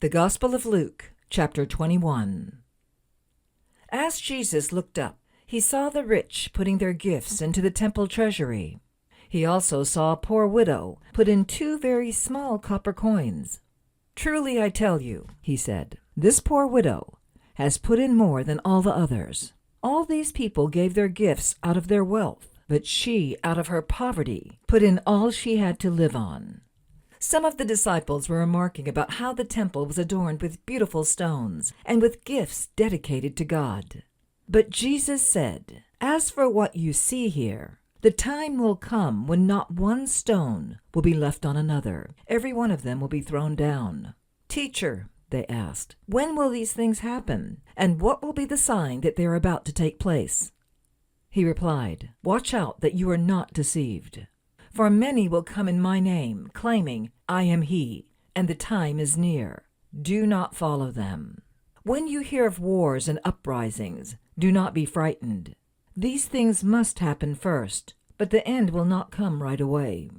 The Gospel of Luke, chapter 21. As Jesus looked up, he saw the rich putting their gifts into the temple treasury. He also saw a poor widow put in 2 very small copper coins. "Truly I tell you," he said, "this poor widow has put in more than all the others. All these people gave their gifts out of their wealth, but she, out of her poverty, put in all she had to live on." Some of the disciples were remarking about how the temple was adorned with beautiful stones and with gifts dedicated to God. But Jesus said, "As for what you see here, the time will come when not one stone will be left on another. Every one of them will be thrown down." "Teacher," they asked, "when will these things happen? And what will be the sign that they are about to take place?" He replied, "Watch out that you are not deceived. For many will come in my name, claiming, 'I am he,' and the time is near. Do not follow them. When you hear of wars and uprisings, do not be frightened. These things must happen first, but the end will not come right away."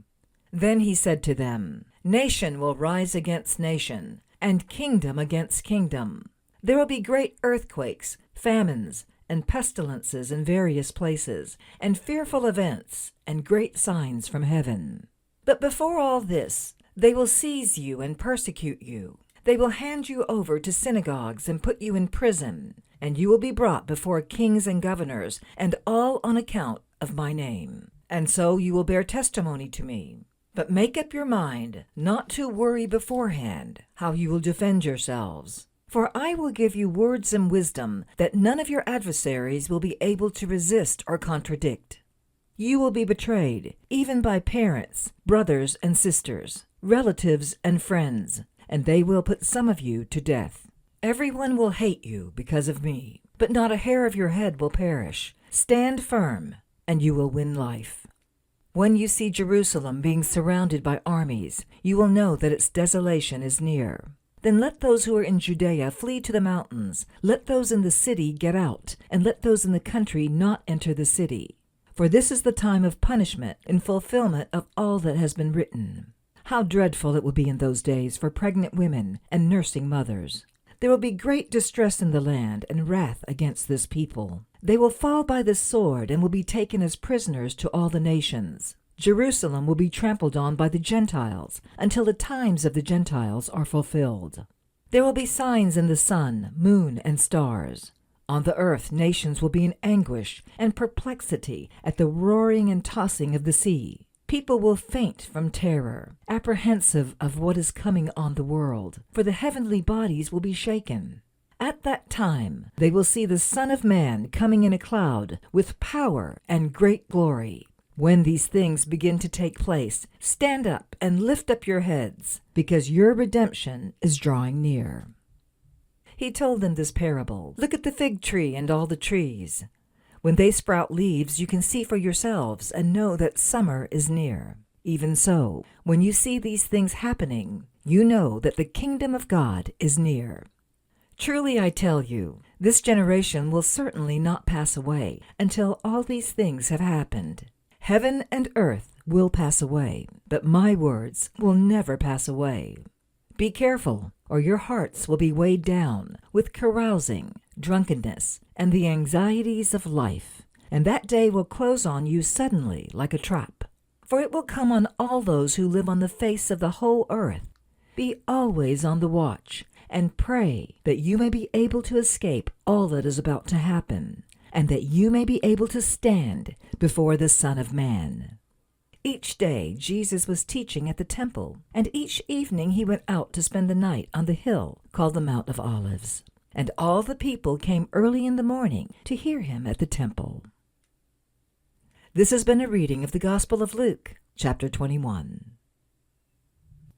Then he said to them, "Nation will rise against nation, and kingdom against kingdom. There will be great earthquakes, famines, and pestilences in various places, and fearful events, and great signs from heaven. But before all this, they will seize you and persecute you. They will hand you over to synagogues and put you in prison, and you will be brought before kings and governors, and all on account of my name. And so you will bear testimony to me. But make up your mind not to worry beforehand how you will defend yourselves. For I will give you words and wisdom that none of your adversaries will be able to resist or contradict. You will be betrayed, even by parents, brothers and sisters, relatives and friends, and they will put some of you to death. Everyone will hate you because of me, but not a hair of your head will perish. Stand firm, and you will win life. When you see Jerusalem being surrounded by armies, you will know that its desolation is near. Then let those who are in Judea flee to the mountains. Let those in the city get out, and let those in the country not enter the city. For this is the time of punishment in fulfillment of all that has been written. How dreadful it will be in those days for pregnant women and nursing mothers. There will be great distress in the land and wrath against this people. They will fall by the sword and will be taken as prisoners to all the nations. Jerusalem will be trampled on by the Gentiles until the times of the Gentiles are fulfilled. There will be signs in the sun, moon, and stars. On the earth nations will be in anguish and perplexity at the roaring and tossing of the sea. People will faint from terror, apprehensive of what is coming on the world, for the heavenly bodies will be shaken. At that time they will see the Son of Man coming in a cloud with power and great glory. When these things begin to take place, stand up and lift up your heads, because your redemption is drawing near." He told them this parable. "Look at the fig tree and all the trees. When they sprout leaves, you can see for yourselves and know that summer is near. Even so, when you see these things happening, you know that the kingdom of God is near. Truly I tell you, this generation will certainly not pass away until all these things have happened. Heaven and earth will pass away, but my words will never pass away. Be careful, or your hearts will be weighed down with carousing, drunkenness, and the anxieties of life, and that day will close on you suddenly like a trap. For it will come on all those who live on the face of the whole earth. Be always on the watch, and pray that you may be able to escape all that is about to happen, and that you may be able to stand before the Son of Man." Each day Jesus was teaching at the temple, and each evening he went out to spend the night on the hill called the Mount of Olives. And all the people came early in the morning to hear him at the temple. This has been a reading of the Gospel of Luke, chapter 21.